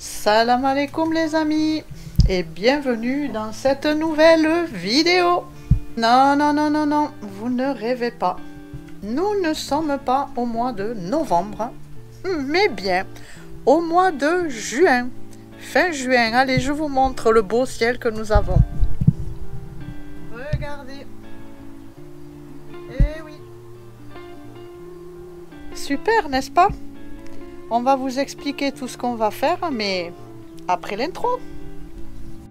Salam alaikum les amis et bienvenue dans cette nouvelle vidéo. Non, non, non, non, non, vous ne rêvez pas. Nous ne sommes pas au mois de novembre, mais bien au mois de juin. Fin juin, allez, je vous montre le beau ciel que nous avons. Regardez. Eh oui. Super, n'est-ce pas? On va vous expliquer tout ce qu'on va faire, mais après l'intro.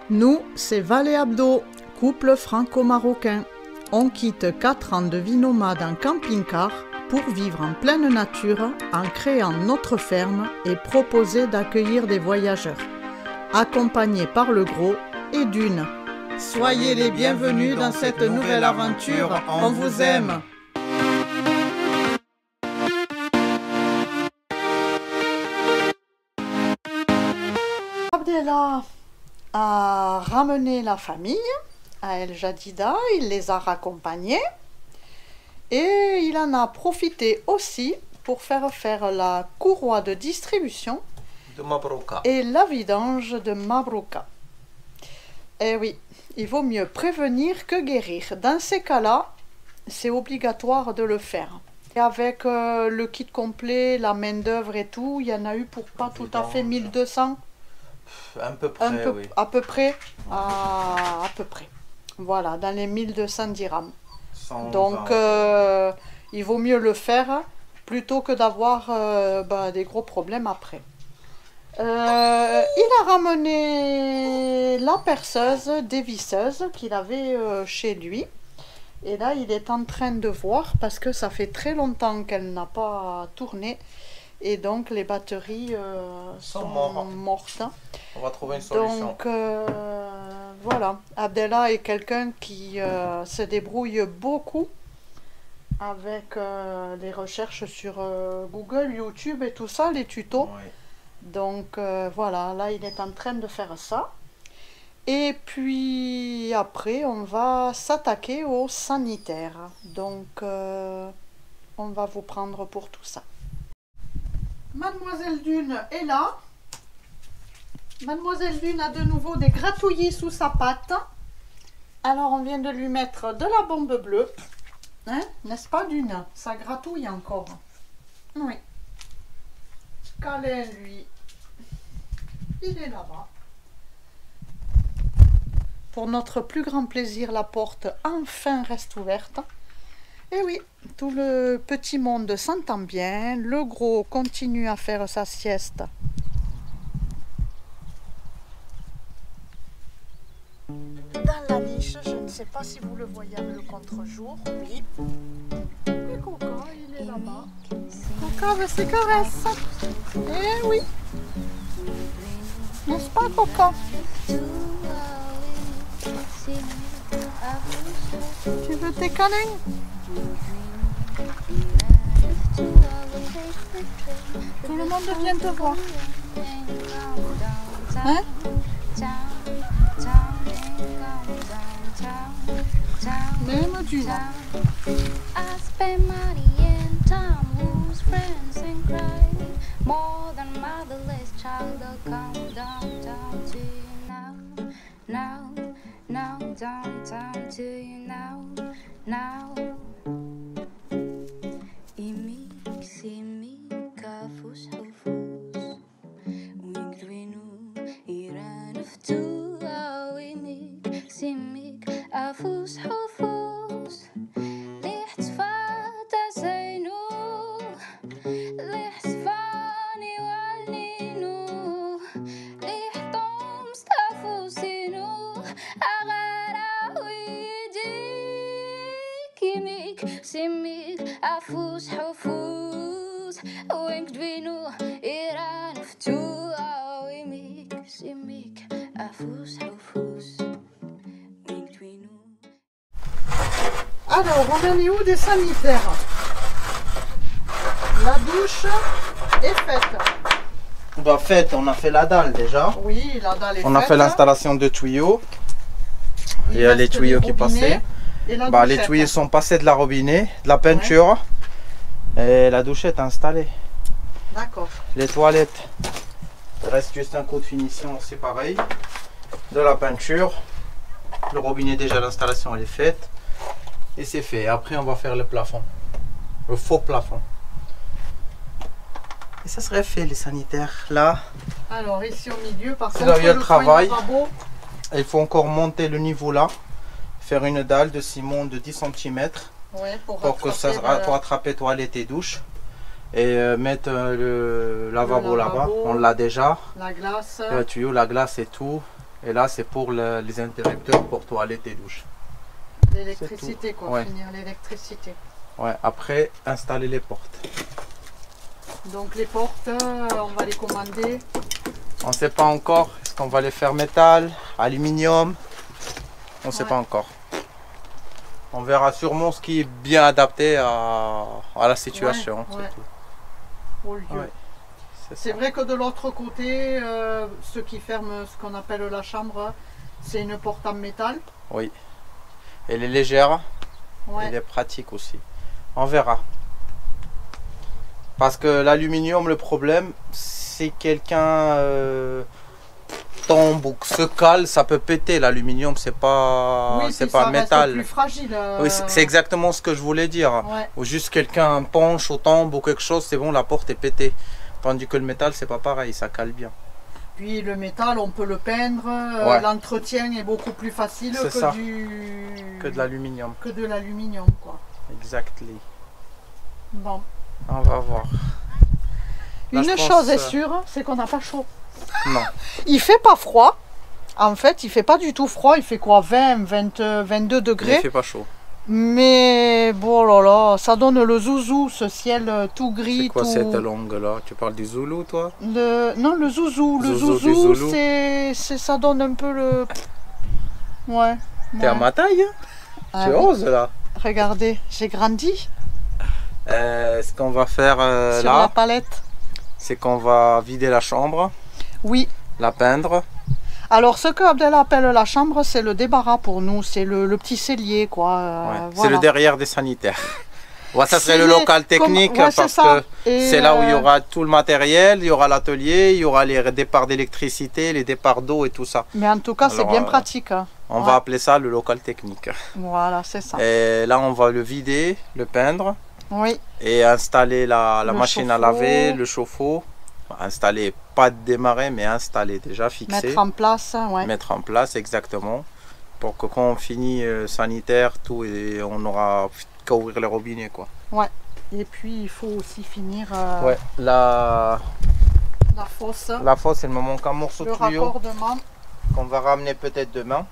Nous, c'est Val et Abdo, couple franco-marocain. On quitte 4 ans de vie nomade en camping-car pour vivre en pleine nature en créant notre ferme et proposer d'accueillir des voyageurs, accompagnés par le gros et Dune. Soyez les bienvenus dans cette nouvelle aventure, on vous aime. Abdellah a ramené la famille à El Jadida, il les a raccompagnés et il en a profité aussi pour faire la courroie de distribution de Mabrouka et la vidange de Mabrouka. Eh oui, il vaut mieux prévenir que guérir. Dans ces cas-là, c'est obligatoire de le faire. Et avec le kit complet, la main-d'œuvre et tout, il y en a eu pour pas tout à fait 1200. À peu près, oui. À peu près. Voilà, dans les 1200 dirhams. 120. Donc, il vaut mieux le faire plutôt que d'avoir des gros problèmes après. Il a ramené la perceuse dévisseuse qu'il avait chez lui. Et là, il est en train de voir parce que ça fait très longtemps qu'elle n'a pas tourné. Et donc, les batteries sont mortes. On va trouver une solution. Donc, voilà. Abdellah est quelqu'un qui se débrouille beaucoup avec les recherches sur Google, YouTube et tout ça, les tutos. Oui. Donc, voilà. Là, il est en train de faire ça. Et puis, après, on va s'attaquer aux sanitaires. Donc, on va vous prendre pour tout ça. Mademoiselle Dune est là. Mademoiselle Dune a de nouveau des gratouillis sous sa patte. Alors on vient de lui mettre de la bombe bleue. Hein? N'est-ce pas Dune? Ça gratouille encore. Oui. Câlin, lui, il est là-bas. Pour notre plus grand plaisir, la porte enfin reste ouverte. Et oui, tout le petit monde s'entend bien. Le gros continue à faire sa sieste. Dans la niche, je ne sais pas si vous le voyez avec le contre-jour. Oui. Et Coca, il est là-bas. Coca veut ses caresses. Eh oui. N'est-ce pas, Coca? Tu veux tes câlins? Tout le monde vient te voir. Hein? Même Dune. Alors, on en est où des sanitaires? La douche est faite. Bah, on a fait la dalle déjà. Oui, la dalle est faite. On a fait l'installation de tuyaux. Il y a les tuyaux qui passaient. Les tuyaux sont passés de la robinet, de la peinture. Ouais. Et la douchette est installée. D'accord. Les toilettes Il reste juste un coup de finition, c'est pareil. De la peinture. Le robinet, déjà l'installation elle est faite. Et c'est fait. Après on va faire le plafond. Le faux plafond. Et ça serait fait les sanitaires là. Alors ici au milieu, par contre, là où il y a le travail. lavabo. Il faut encore monter le niveau là. Faire une dalle de ciment de 10 cm. Ouais, pour attraper toilette et douche. Et mettre le lavabo là-bas. On l'a déjà. La glace. Le tuyau, la glace et tout. Et là c'est pour les interrupteurs pour toilette et douche. L'électricité quoi, ouais. Finir l'électricité. Ouais, après installer les portes. Donc les portes, on va les commander. On ne sait pas encore. Est-ce qu'on va les faire métal, aluminium? On ne sait pas encore. On verra sûrement ce qui est bien adapté à la situation. Ouais, ouais. Au lieu. Ouais, c'est vrai que de l'autre côté, ce qui ferme ce qu'on appelle la chambre, c'est une porte en métal. Oui. Elle est légère. Ouais. Elle est pratique aussi. On verra. Parce que l'aluminium, le problème, si quelqu'un tombe ou se cale, ça peut péter. L'aluminium, c'est pas, oui, c'est pas métal. Plus fragile. Oui, c'est exactement ce que je voulais dire. Ouais. Ou juste quelqu'un penche ou tombe ou quelque chose, c'est bon, la porte est pétée. Tandis que le métal, c'est pas pareil, ça cale bien. Puis le métal, on peut le peindre. Ouais. L'entretien est beaucoup plus facile que de l'aluminium. Que de l'aluminium, quoi. Exactly. Bon. On va voir. Là, une chose est sûre, c'est qu'on n'a pas chaud. Non. Il fait pas froid. En fait, il fait pas du tout froid. Il fait quoi, 22 degrés. Il fait pas chaud. Mais bon là là, ça donne le zouzou, ce ciel tout gris. C'est quoi tout... cette langue là? Tu parles du zoulou toi? Non, le zouzou. Le zouzou, ça donne un peu le... Ouais. T'es à ma taille? Ah, tu oses là? Regardez, j'ai grandi. Ce qu'on va faire sur là, la palette, c'est qu'on va vider la chambre. Oui. La peindre. Alors, ce que Abdel appelle la chambre, c'est le débarras pour nous. C'est le petit cellier, quoi. Ouais. Voilà. C'est le derrière des sanitaires. Ouais, ça serait le local technique parce que c'est là où il y aura tout le matériel, il y aura l'atelier, il y aura les départs d'électricité, les départs d'eau et tout ça. Mais en tout cas, c'est bien pratique. On va appeler ça le local technique. Voilà, c'est ça. Et là, on va le vider, le peindre. Oui. Et installer la machine chauffe-eau. à laver, le chauffe-eau. Installer, pas démarrer, mais installer déjà, fixer. Mettre en place, ouais. Mettre en place, exactement. Pour que quand on finit sanitaire, tout, et on aura qu'à ouvrir les robinets, quoi. Ouais. Et puis, il faut aussi finir ouais, la fosse. La fosse, il me manque un morceau de tuyau. Le raccordement. Qu'on va ramener peut-être demain.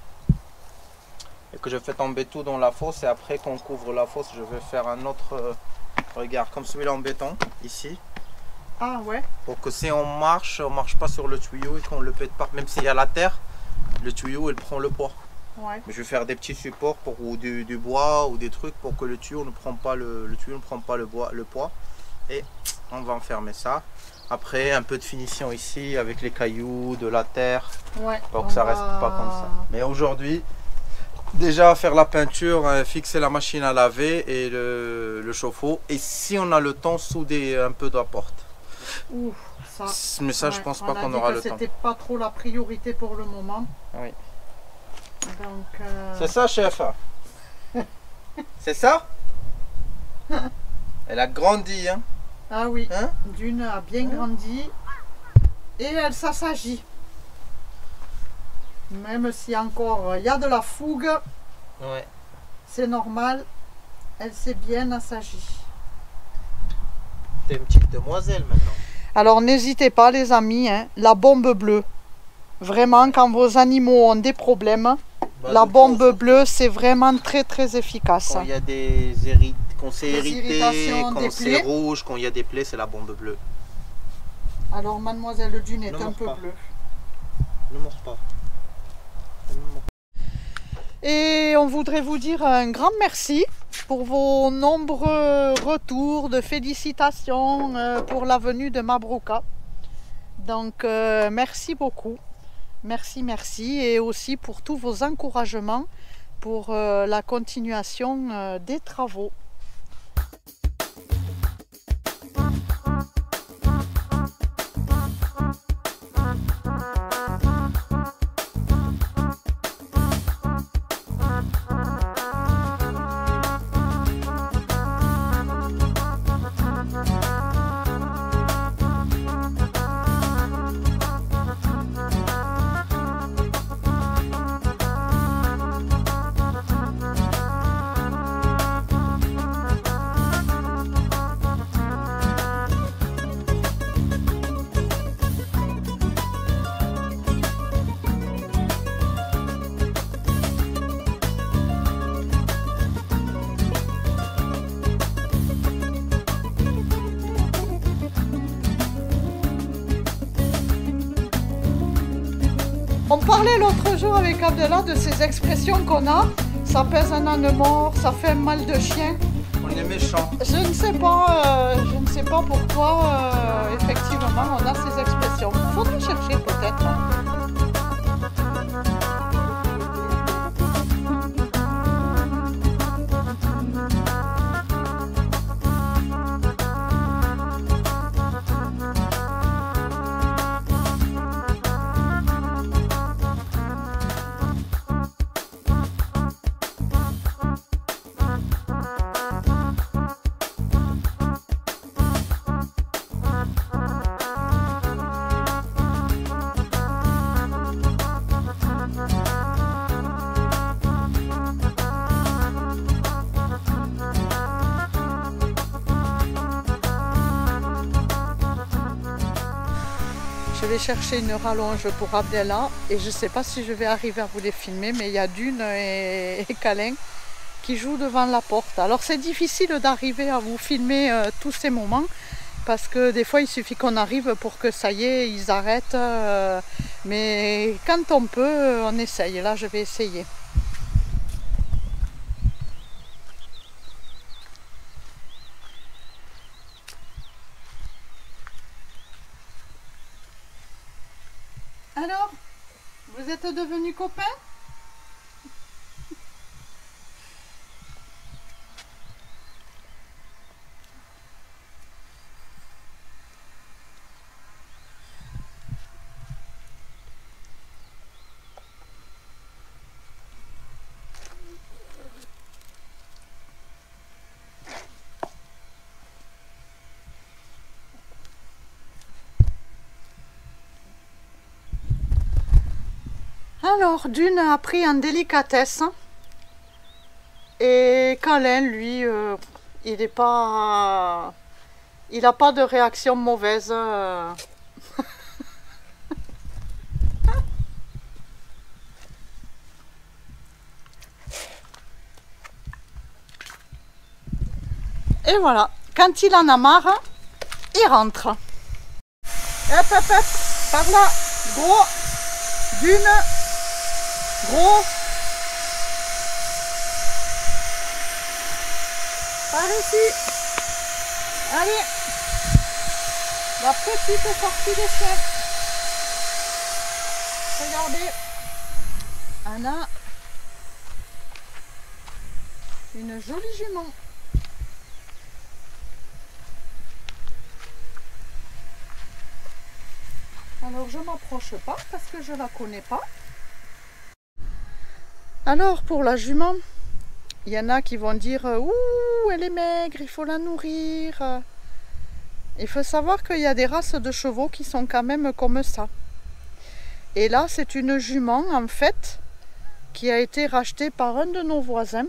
Et que je fais tomber tout dans la fosse. Et après qu'on couvre la fosse, je vais faire un autre... regarde, comme celui-là en béton, ici. Ah ouais. Pour que si on marche pas sur le tuyau et qu'on le pète pas. Même s'il y a la terre, le tuyau, il prend le poids. Ouais. Je vais faire des petits supports ou du bois ou des trucs pour que le tuyau ne prend pas le poids. Et on va enfermer ça. Après, un peu de finition ici avec les cailloux, de la terre. Ouais. Pour que ça reste pas comme ça. Mais aujourd'hui, déjà faire la peinture, fixer la machine à laver et le chauffe-eau. Et si on a le temps, souder un peu de la porte. Ouf, ça. Mais ça, je pense pas qu'on aura le temps. C'était pas trop la priorité pour le moment. Oui. Donc. C'est ça, chef. C'est ça. Elle a grandi, hein. Ah oui. Hein? Dune a bien grandi et elle s'assagit. Même si encore il y a de la fougue, Ouais. c'est normal. Elle s'est bien assagie. T'es une petite demoiselle maintenant. Alors n'hésitez pas les amis, hein, la bombe bleue. Vraiment, quand vos animaux ont des problèmes, la bombe bleue, c'est vraiment très très efficace. Quand il y a des quand c'est irrité, quand c'est rouge, quand il y a des plaies, c'est la bombe bleue. Alors mademoiselle Dune est un peu bleue. Ne mords pas. Et on voudrait vous dire un grand merci pour vos nombreux retours de félicitations pour la venue de Mabrouka. Donc merci beaucoup, merci et aussi pour tous vos encouragements pour la continuation des travaux. On parlait l'autre jour avec Abdallah de ces expressions qu'on a. Ça pèse un âne mort, ça fait un mal de chien. On est méchant. Je ne sais pas pourquoi, effectivement, on a ces expressions. Il faudrait chercher peut-être. Je vais chercher une rallonge pour Abdallah et je ne sais pas si je vais arriver à vous les filmer, mais il y a Dune et Câlin qui jouent devant la porte. Alors c'est difficile d'arriver à vous filmer tous ces moments parce que des fois il suffit qu'on arrive pour que ça y est, ils arrêtent. Mais quand on peut, on essaye. Là je vais essayer. Alors, vous êtes devenus copains? Alors, Dune a pris en délicatesse et Câlin, lui, il n'a pas de réaction mauvaise. Et voilà, quand il en a marre, il rentre. Hop, hop, hop, par là, gros, Dune. Gros, par ici, allez, la petite sortie des chiens. Regardez, Anna, une jolie jument. Alors je m'approche pas parce que je la connais pas. Alors pour la jument, il y en a qui vont dire « Ouh, elle est maigre, il faut la nourrir ». Il faut savoir qu'il y a des races de chevaux qui sont quand même comme ça. Et là, c'est une jument en fait qui a été rachetée par un de nos voisins.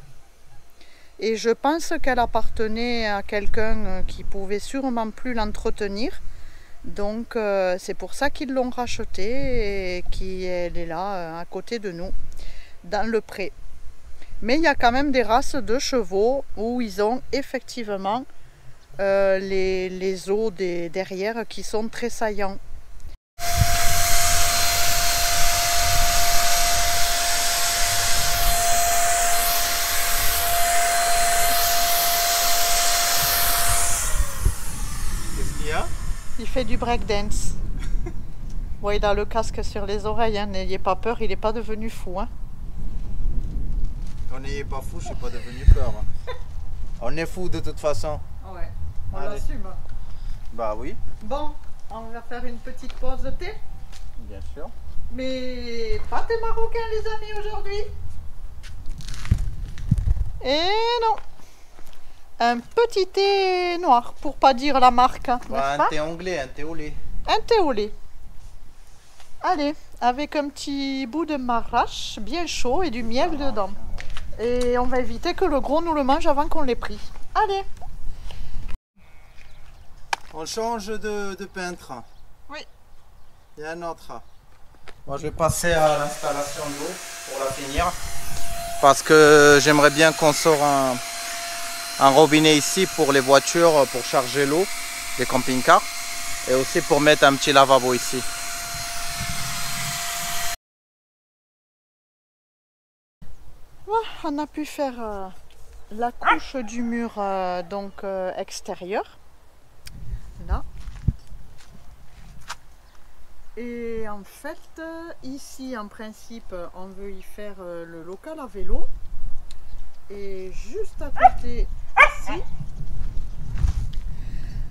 Et je pense qu'elle appartenait à quelqu'un qui pouvait sûrement plus l'entretenir. Donc c'est pour ça qu'ils l'ont rachetée et qu'elle est là à côté de nous. Dans le pré. Mais il y a quand même des races de chevaux où ils ont effectivement les os derrière qui sont très saillants. Qu'est-ce qu'il y a? Il fait du breakdance. Bon, il a le casque sur les oreilles, hein. N'ayez pas peur, il n'est pas devenu fou. Hein. On n'ayez pas fou, je suis pas devenu peur. On est fou de toute façon. Ouais, on l'assume. Bah oui. Bon, on va faire une petite pause de thé. Bien sûr. Mais pas thé marocain les amis aujourd'hui. Et non. Un petit thé noir, pour pas dire la marque. Ouais, un thé anglais, un thé au lait. Un thé au lait. Allez, avec un petit bout de marrache bien chaud et du miel dedans. Et on va éviter que le gros nous le mange avant qu'on l'ait pris. Allez. On change de peintre. Oui. Il y a un autre. Moi je vais passer à l'installation de l'eau pour la finir. Parce que j'aimerais bien qu'on sorte un robinet ici pour les voitures, pour charger l'eau des camping-cars. Et aussi pour mettre un petit lavabo ici. Voilà, on a pu faire la couche du mur extérieur. Là. Et en fait, ici, en principe, on veut y faire le local à vélo. Et juste à côté, ici,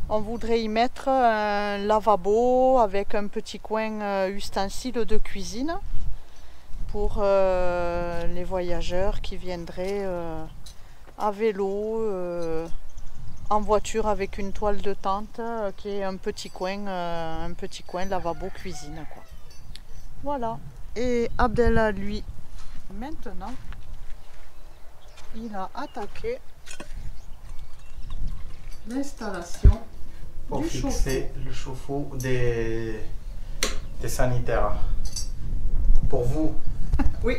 on voudrait y mettre un lavabo avec un petit coin ustensile de cuisine pour les voyageurs qui viendraient à vélo, en voiture avec une toile de tente qui est un petit coin lavabo cuisine quoi. Voilà. Et Abdella lui maintenant il a attaqué l'installation pour du fixer le chauffe-eau des sanitaires. Pour vous. Oui,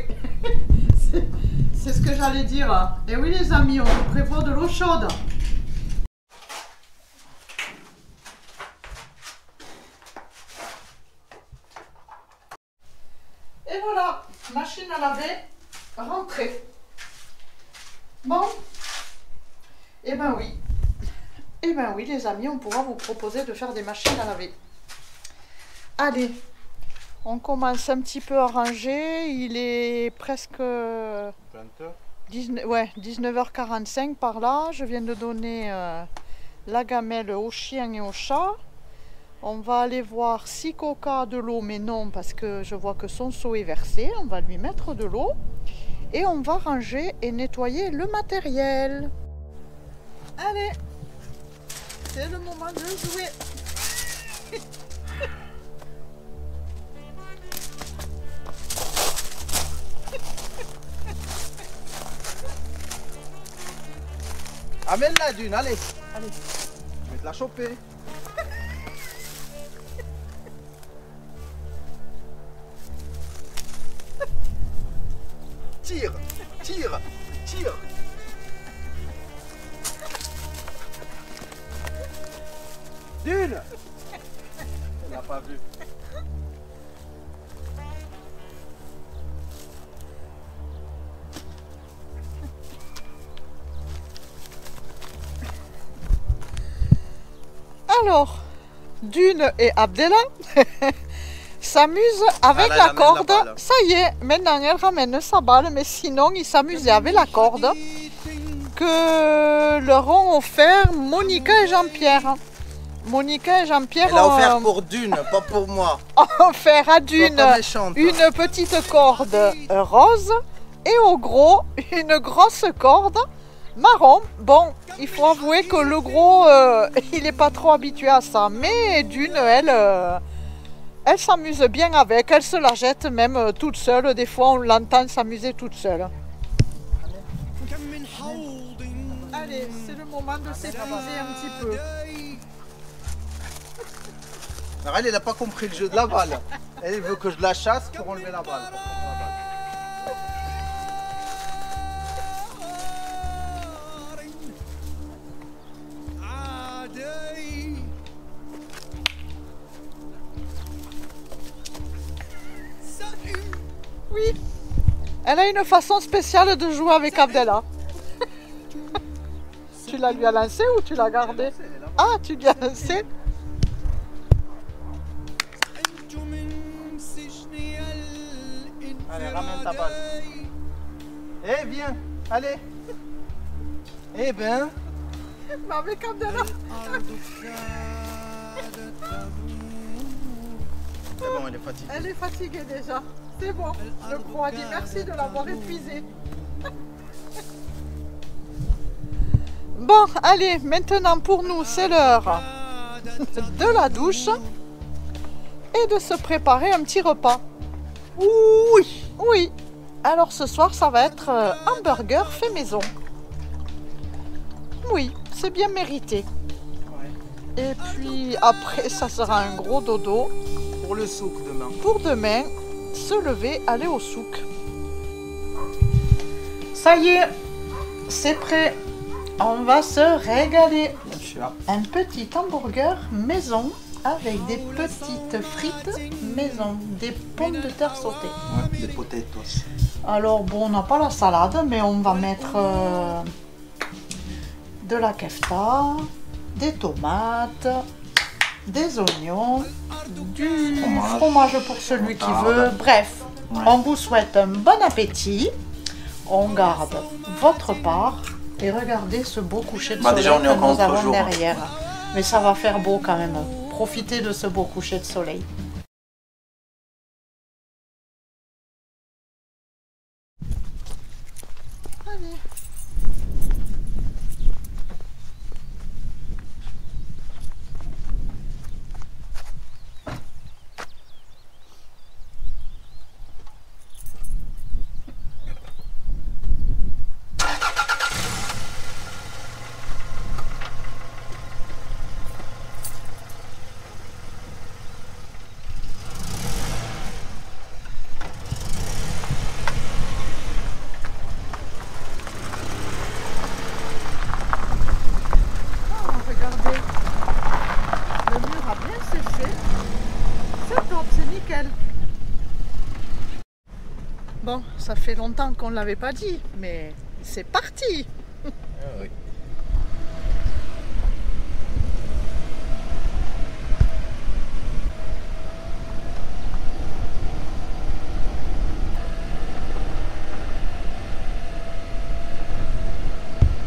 c'est ce que j'allais dire. Et oui les amis, on vous prévoit de l'eau chaude. Et voilà, machine à laver rentrée. Bon, et ben oui. Et ben oui les amis, on pourra vous proposer de faire des machines à laver. Allez, on commence un petit peu à ranger. Il est presque 19h45 par là. Je viens de donner la gamelle aux chiens et aux chats. On va aller voir si Coca a de l'eau, mais non, parce que je vois que son seau est versé. On va lui mettre de l'eau et on va ranger et nettoyer le matériel. Allez, c'est le moment de jouer. Amène-la d'une, allez. Allez. Je vais te la choper. Tire, tire, tire. D'une. Elle n'a pas vu. Alors, Dune et Abdella s'amusent avec la corde. Ça y est, maintenant elle ramène sa balle, mais sinon ils s'amusaient avec la corde que leur ont offert Monica et Jean-Pierre. Monica et Jean-Pierre Elle a offert pour Dune, pas pour moi. Ont offert à Dune une petite corde rose et au gros une grosse corde marron. Bon, il faut avouer que le gros, il n'est pas trop habitué à ça. Mais Dune, elle s'amuse bien avec. Elle se la jette même toute seule. Des fois, on l'entend s'amuser toute seule. Allez, c'est le moment de s'épuiser un petit peu. Alors elle n'a pas compris le jeu de la balle. Elle veut que je la chasse pour enlever la balle. Oui, elle a une façon spéciale de jouer avec Abdella. Tu la lui as lancé ou tu l'as gardé? Ah, tu lui as lancé? Allez, ramène ta balle. Eh, viens, allez. Eh ben. Mais avec Abdella. C'est bon, elle est fatiguée. Elle est fatiguée déjà. C'est bon. Le pro a dit merci de l'avoir épuisée. Bon, allez, maintenant pour nous, c'est l'heure de la douche et de se préparer un petit repas. Oui, oui. Alors ce soir, ça va être hamburger fait maison. Oui, c'est bien mérité. Et puis après, ça sera un gros dodo. Pour le souk demain. Pour demain, se lever, aller au souk. Ça y est, c'est prêt. On va se régaler. Un petit hamburger maison avec des petites frites maison, des pommes de terre sautées. Ouais, des potatoes. Alors bon, on n'a pas la salade, mais on va mettre de la kefta, des tomates, des oignons, du fromage pour celui qui veut. Bref, on vous souhaite un bon appétit. On garde votre part et regardez ce beau coucher de soleil que nous avons derrière. Mais ça va faire beau quand même. Profitez de ce beau coucher de soleil. Allez. Bon, ça fait longtemps qu'on ne l'avait pas dit, mais c'est parti. Ah oui.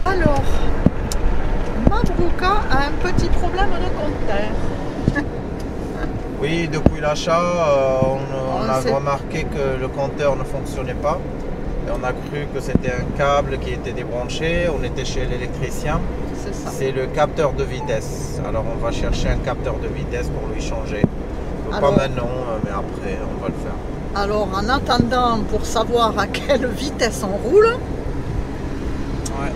Alors, Mabrouka a un petit problème de compteur. Oui, depuis l'achat, on a remarqué que le compteur ne fonctionnait pas. Et on a cru que c'était un câble qui était débranché. On était chez l'électricien. C'est ça. C'est le capteur de vitesse. Alors on va chercher un capteur de vitesse pour lui changer. Alors, pas maintenant, mais après on va le faire. Alors en attendant, pour savoir à quelle vitesse on roule, ouais,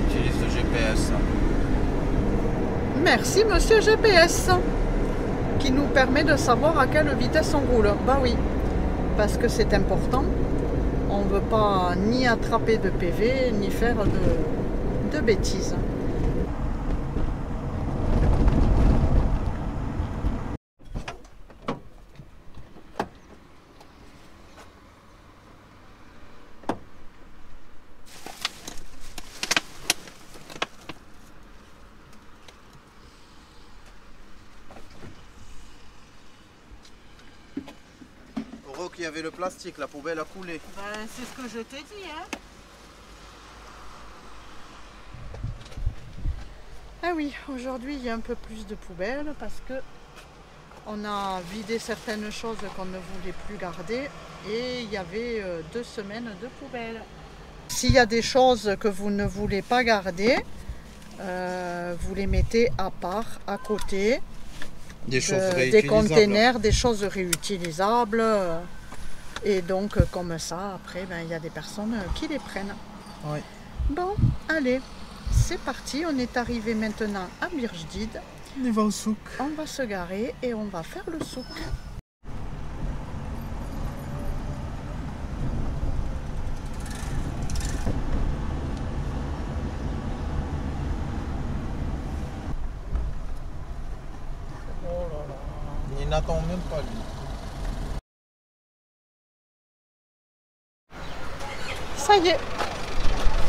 utilise le GPS. Merci monsieur GPS, qui nous permet de savoir à quelle vitesse on roule. Bah oui, parce que c'est important. On ne veut pas ni attraper de PV, ni faire de bêtises. Il y avait le plastique, la poubelle a coulé. Ben, c'est ce que je t'ai dit, hein. Ah oui, aujourd'hui il y a un peu plus de poubelle parce que on a vidé certaines choses qu'on ne voulait plus garder et il y avait 2 semaines de poubelle. S'il y a des choses que vous ne voulez pas garder, vous les mettez à part, à côté. Des containers, des choses réutilisables. Et donc, comme ça, après, ben, y a des personnes qui les prennent. Oui. Bon, allez, c'est parti. On est arrivé maintenant à Birjdid. On va au souk. On va se garer et on va faire le souk. Oh là là. Il n'attend même pas lui. Ça y est,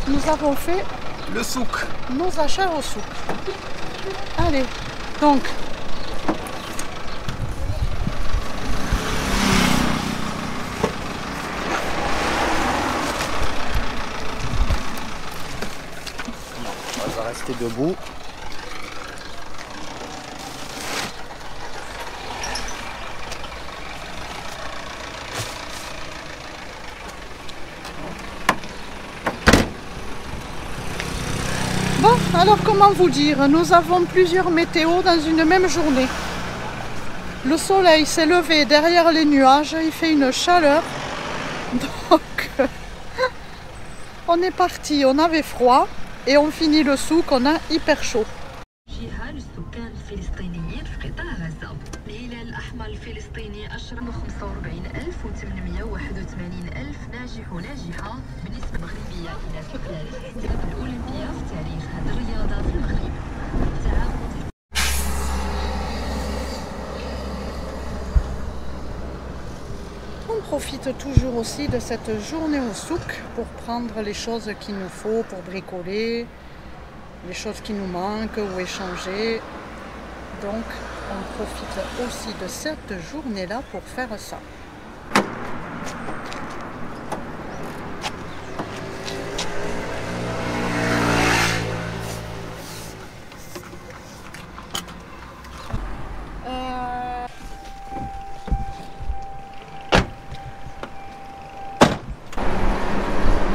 nous avons fait le souk. Nos achats au souk. Allez, donc. On va rester debout. Bon, alors comment vous dire, nous avons plusieurs météos dans une même journée. Le soleil s'est levé derrière les nuages, il fait une chaleur. Donc, on est parti, on avait froid et on finit le souk, on a hyper chaud. profite toujours aussi de cette journée au souk pour prendre les choses qu'il nous faut pour bricoler, les choses qui nous manquent ou échanger. Donc on profite aussi de cette journée-là pour faire ça.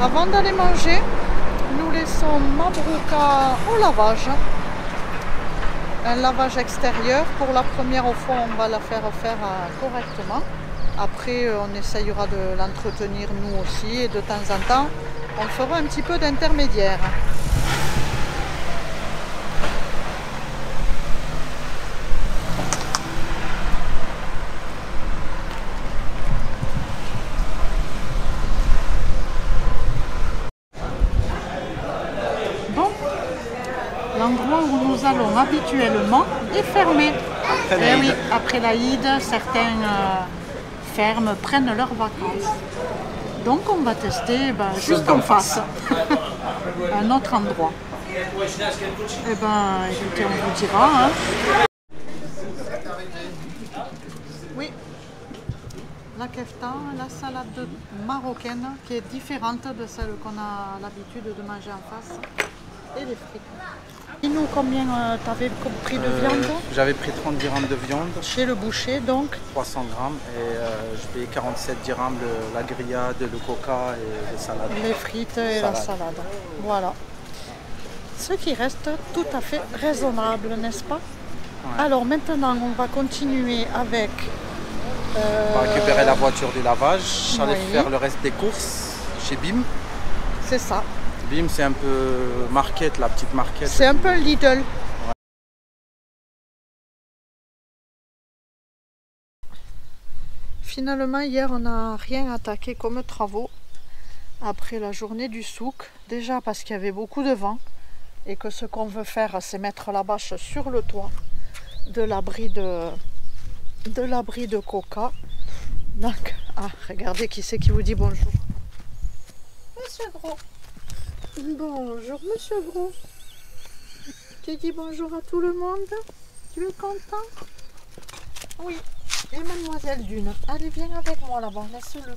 Avant d'aller manger, nous laissons Mabrouka au lavage. Un lavage extérieur. Pour la première fois, on va la faire correctement. Après, on essayera de l'entretenir nous aussi et de temps en temps, on fera un petit peu d'intermédiaire. L'endroit où nous allons habituellement est fermé. Oui, après l'Aïd, certaines fermes prennent leurs vacances. Donc on va tester juste en face, un autre endroit. Eh bien, écoutez, on vous dira. Hein. Oui, la kefta, la salade marocaine qui est différente de celle qu'on a l'habitude de manger en face. Et les frites. Dis-nous combien tu avais pris de viande? J'avais pris 30 dirhams de viande. Chez le boucher donc 300 grammes et je payais 47 dirhams la grillade, le coca et les salades. Les frites et la salade. Voilà. Ce qui reste tout à fait raisonnable, n'est-ce pas? Ouais. Alors maintenant on va continuer avec... On va récupérer la voiture du lavage. J'allais faire le reste des courses chez BIM. C'est ça. BIM, c'est un peu market, la petite market. C'est un peu Lidl. Ouais. Finalement, hier, on n'a rien attaqué comme travaux après la journée du souk. Déjà parce qu'il y avait beaucoup de vent et que ce qu'on veut faire, c'est mettre la bâche sur le toit de l'abri de coca. Donc, regardez qui c'est qui vous dit bonjour. Monsieur Gros. Bonjour Monsieur Gros. Tu dis bonjour à tout le monde? Tu es content? Oui. Et Mademoiselle Dune, allez viens avec moi là-bas, laisse-le.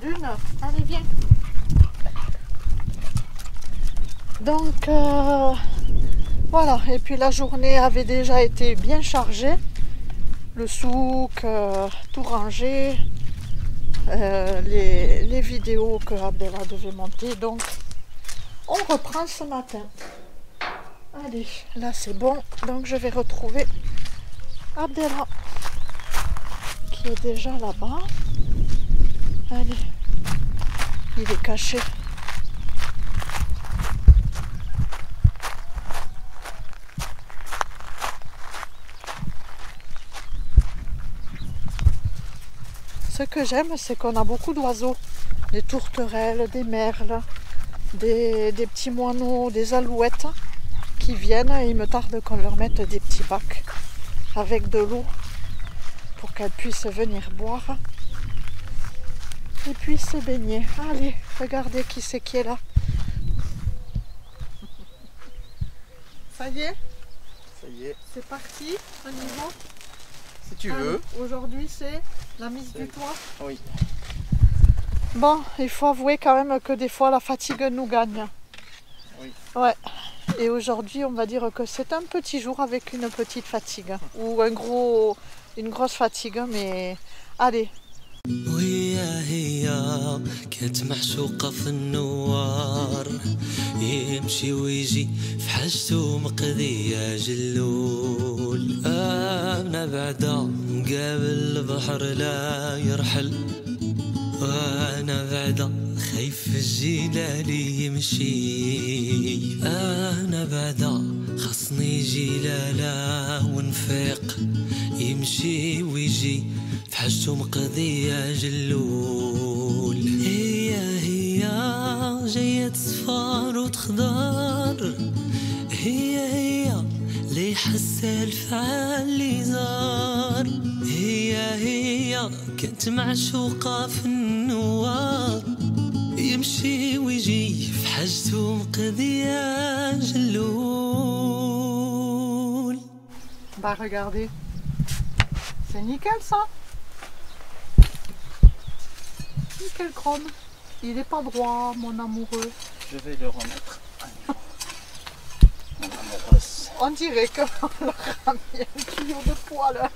Dune, allez viens. Donc voilà, et puis la journée avait déjà été bien chargée. Le souk, tout rangé. Les vidéos que Abdella devait monter, donc on reprend ce matin. Allez, là c'est bon, donc je vais retrouver Abdella qui est déjà là-bas. Allez, il est caché. Ce que j'aime, c'est qu'on a beaucoup d'oiseaux, des tourterelles, des merles, des petits moineaux, des alouettes qui viennent et il me tarde qu'on leur mette des petits bacs avec de l'eau pour qu'elles puissent venir boire et puis se baigner. Allez, regardez qui c'est qui est là. Ça y est? Ça y est. C'est parti, on y va? Si tu veux. Aujourd'hui c'est la mise du toit. Oui. Bon, il faut avouer quand même que des fois la fatigue nous gagne. Oui. Ouais. Et aujourd'hui, on va dire que c'est un petit jour avec une petite fatigue. Ou une grosse fatigue, mais allez. كانت محشوقة في النوار يمشي ويجي في حاجته مقضية جلول أنا بعدا مقابل البحر لا يرحل وأنا بعدا خايف الجلال يمشي أنا بعدا خصني جلالة ونفيق يمشي ويجي في حاجته مقضية جلول هي جاية صفار وتخضر هي لي حس الفعل اللي زار هي قضية كنت معشوقة في النوار يمشي ويجي في حاجته مقضية جلول. Bah regardez, c'est nickel ça. Nickel chrome. Il est pas droit, mon amoureux. Je vais le remettre à niveau. Mon amoureuse. On dirait qu'on leur a mis un tuyau de poêle.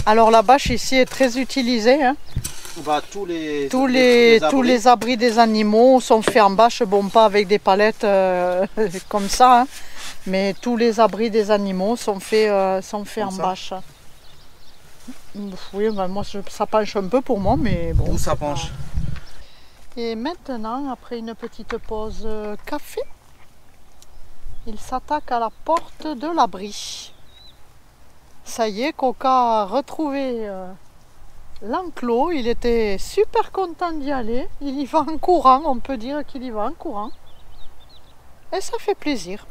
Alors la bâche ici est très utilisée. Hein. Bah, tous les abris des animaux sont faits en bâche, bon pas avec des palettes comme ça, hein, mais tous les abris des animaux sont faits en bâche. Oui, bah, moi ça penche un peu pour moi, mais bon. Où ça penche? Et maintenant, après une petite pause café, il s'attaque à la porte de l'abri. Ça y est, Coca a retrouvé l'enclos, il était super content d'y aller, il y va en courant, on peut dire qu'il y va en courant. Et ça fait plaisir.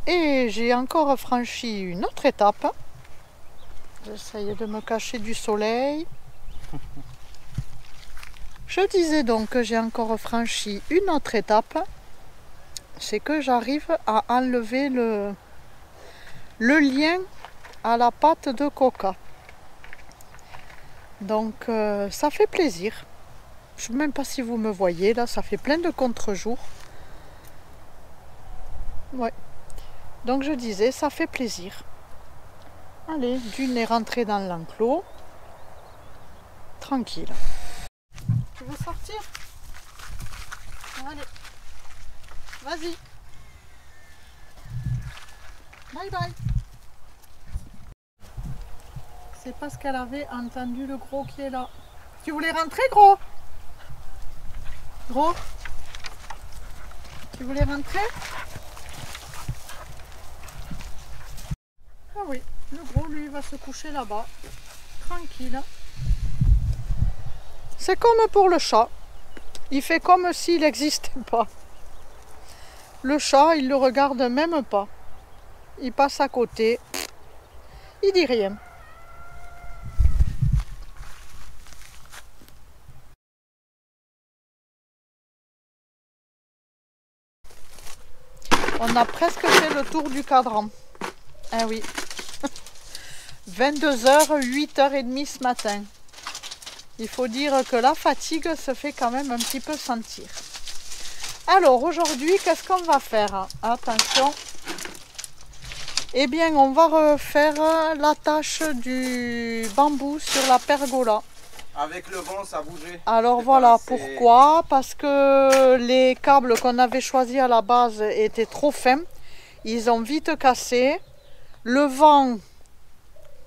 Et j'ai encore franchi une autre étape. J'essaye de me cacher du soleil. Je disais donc que j'ai encore franchi une autre étape. C'est que j'arrive à enlever le lien à la pâte de Coca. Donc ça fait plaisir. Je ne sais même pas si vous me voyez là, ça fait plein de contre-jours. Ouais. Donc je disais, ça fait plaisir. Allez, Dune est rentrée dans l'enclos. Tranquille. Tu veux sortir? Allez. Vas-y. Bye bye. C'est parce qu'elle avait entendu le gros qui est là. Tu voulais rentrer, gros? Gros? Tu voulais rentrer? Ah oui, le gros, lui, va se coucher là-bas. Tranquille. C'est comme pour le chat. Il fait comme s'il n'existait pas. Le chat, il ne le regarde même pas. Il passe à côté. Il dit rien. On a presque fait le tour du cadran. Ah oui. 22h, 8h30 ce matin. Il faut dire que la fatigue se fait quand même un petit peu sentir. Alors aujourd'hui, qu'est-ce qu'on va faire? Attention. Eh bien, on va refaire l'attache du bambou sur la pergola. Avec le vent, ça bougeait. Alors voilà, pourquoi? Parce que les câbles qu'on avait choisis à la base étaient trop fins. Ils ont vite cassé. Le vent,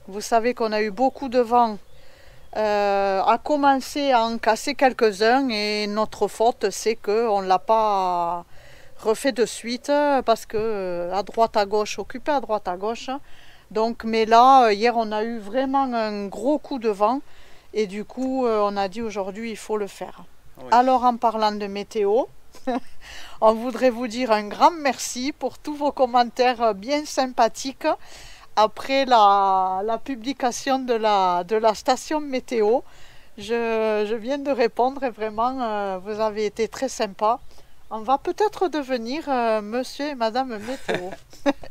vous savez qu'on a eu beaucoup de vent, a commencé à en casser quelques-uns. Et notre faute, c'est qu'on ne l'a pas refait de suite. Parce que à droite à gauche, occupé à droite à gauche. Donc, mais là, hier, on a eu vraiment un gros coup de vent. Et du coup, on a dit aujourd'hui, il faut le faire. Oui. Alors, en parlant de météo, on voudrait vous dire un grand merci pour tous vos commentaires bien sympathiques après la publication de la station météo. Je viens de répondre et vraiment, vous avez été très sympa. On va peut-être devenir monsieur et madame météo.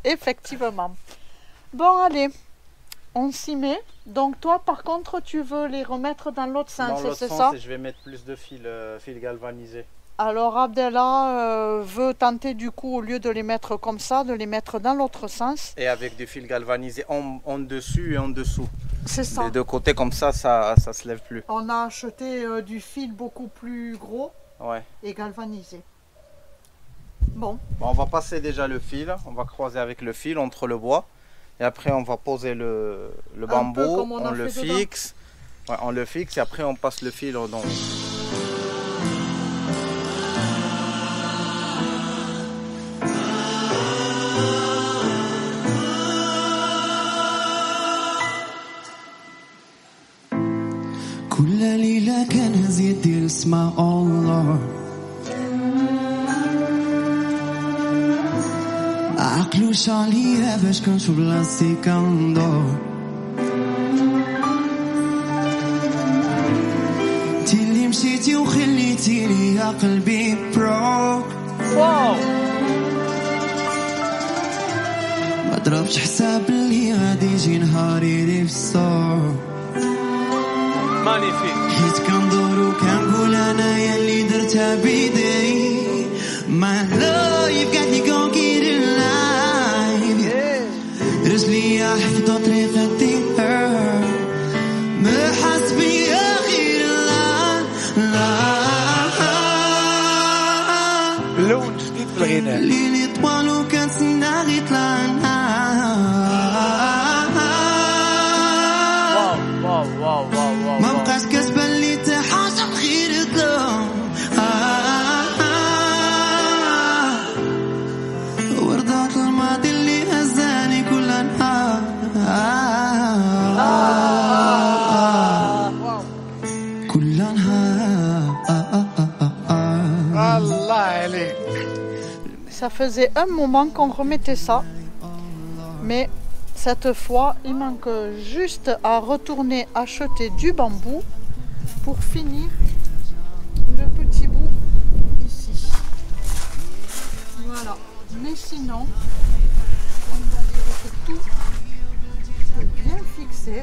Effectivement. Bon, allez. On s'y met. Donc toi, par contre, tu veux les remettre dans l'autre sens, c'est ça? Et je vais mettre plus de fil galvanisé. Alors Abdallah veut tenter du coup, au lieu de les mettre comme ça, de les mettre dans l'autre sens. Et avec du fil galvanisé en dessus et en dessous. C'est ça. Des deux côtés, comme ça se lève plus. On a acheté du fil beaucoup plus gros, ouais, et galvanisé. Bon. On va passer déjà le fil, on va croiser avec le fil entre le bois. Et après on va poser le bambou, on le fixe. Ouais, on le fixe et après on passe le fil dans. كل ليلة كان زيد يسمع الله عقلو شعليها باش كنشوف بلاصتي كندور انتي اللي مشيتي وخليتي ليا قلبي بروك واو ما ضربش حساب اللي غادي يجي نهاري لي في الصور مانيفيك حيت كندور وكنقول انايا اللي درتها بيدي My life got me gon' get it alive رجلي حفظوا طريقتي ما حس بيا غير لون جديد في الغناء ليلي طوال وكنتسنى غير طلع واو واو واو واو ما بقاش كتبان لي تا حاجة بخير الظلام وردات الماضي اللي هزاني كل نهار كل نهار الله عليك. Ça faisait un moment qu'on remettait ça, mais cette fois, il manque juste à retourner acheter du bambou pour finir le petit bout ici. Voilà. Mais sinon, on va dire que tout est bien fixé.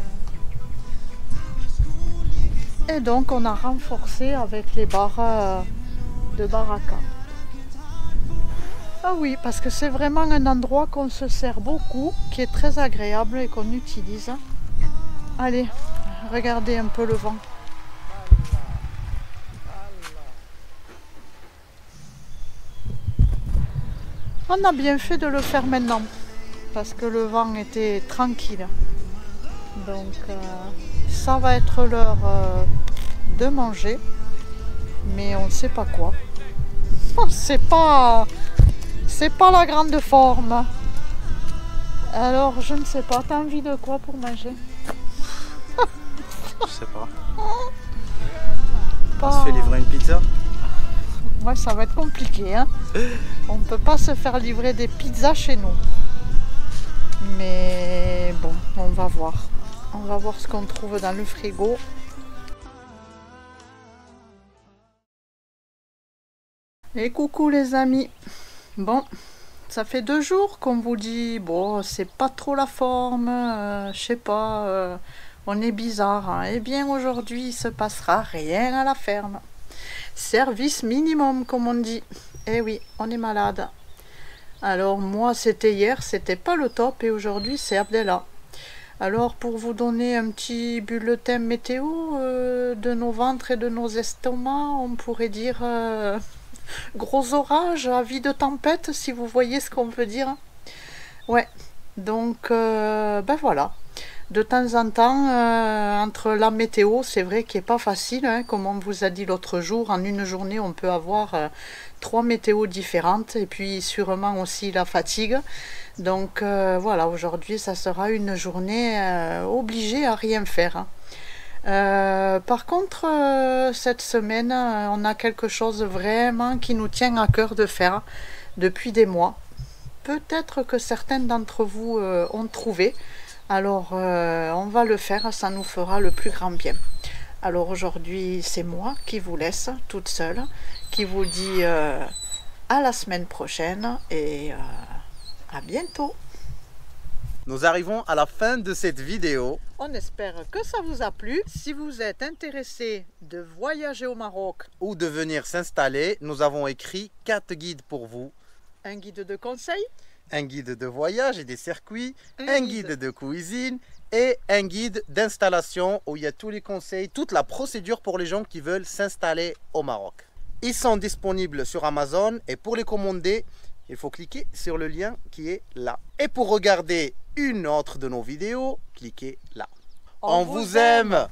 Et donc, on a renforcé avec les barres de baraka. Ah oui, parce que c'est vraiment un endroit qu'on se sert beaucoup, qui est très agréable et qu'on utilise. Allez, regardez un peu le vent. On a bien fait de le faire maintenant, parce que le vent était tranquille. Donc ça va être l'heure de manger, mais on ne sait pas quoi. C'est pas la grande forme. Alors je ne sais pas, t'as envie de quoi pour manger? Je sais pas. On se fait livrer une pizza? Ouais, ça va être compliqué, hein. On ne peut pas se faire livrer des pizzas chez nous. Mais bon, on va voir. On va voir ce qu'on trouve dans le frigo. Et coucou les amis. Bon, ça fait 2 jours qu'on vous dit, bon, c'est pas trop la forme, je sais pas, on est bizarre. Hein. Eh bien, aujourd'hui, il se passera rien à la ferme. Service minimum, comme on dit. Eh oui, on est malade. Alors, moi, c'était hier, c'était pas le top, et aujourd'hui, c'est Abdella. Alors, pour vous donner un petit bulletin météo de nos ventres et de nos estomacs, on pourrait dire... gros orage, avis de tempête, si vous voyez ce qu'on peut dire. Ouais, donc ben voilà. De temps en temps, entre la météo, c'est vrai qu'il n'est pas facile, hein, comme on vous a dit l'autre jour, en une journée on peut avoir 3 météos différentes, et puis sûrement aussi la fatigue. Donc voilà, aujourd'hui ça sera une journée obligée à rien faire. Hein. Par contre, cette semaine, on a quelque chose vraiment qui nous tient à cœur de faire depuis des mois. Peut-être que certains d'entre vous ont trouvé. Alors, on va le faire, ça nous fera le plus grand bien. Alors aujourd'hui, c'est moi qui vous laisse toute seule, qui vous dit à la semaine prochaine et à bientôt. Nous arrivons à la fin de cette vidéo. On espère que ça vous a plu. Si vous êtes intéressé de voyager au Maroc ou de venir s'installer, nous avons écrit 4 guides pour vous. Un guide de conseils, un guide de voyage et des circuits, un guide de cuisine et un guide d'installation où il y a tous les conseils, toute la procédure pour les gens qui veulent s'installer au Maroc. Ils sont disponibles sur Amazon et pour les commander, il faut cliquer sur le lien qui est là. Et pour regarder une autre de nos vidéos, cliquez là. On vous aime!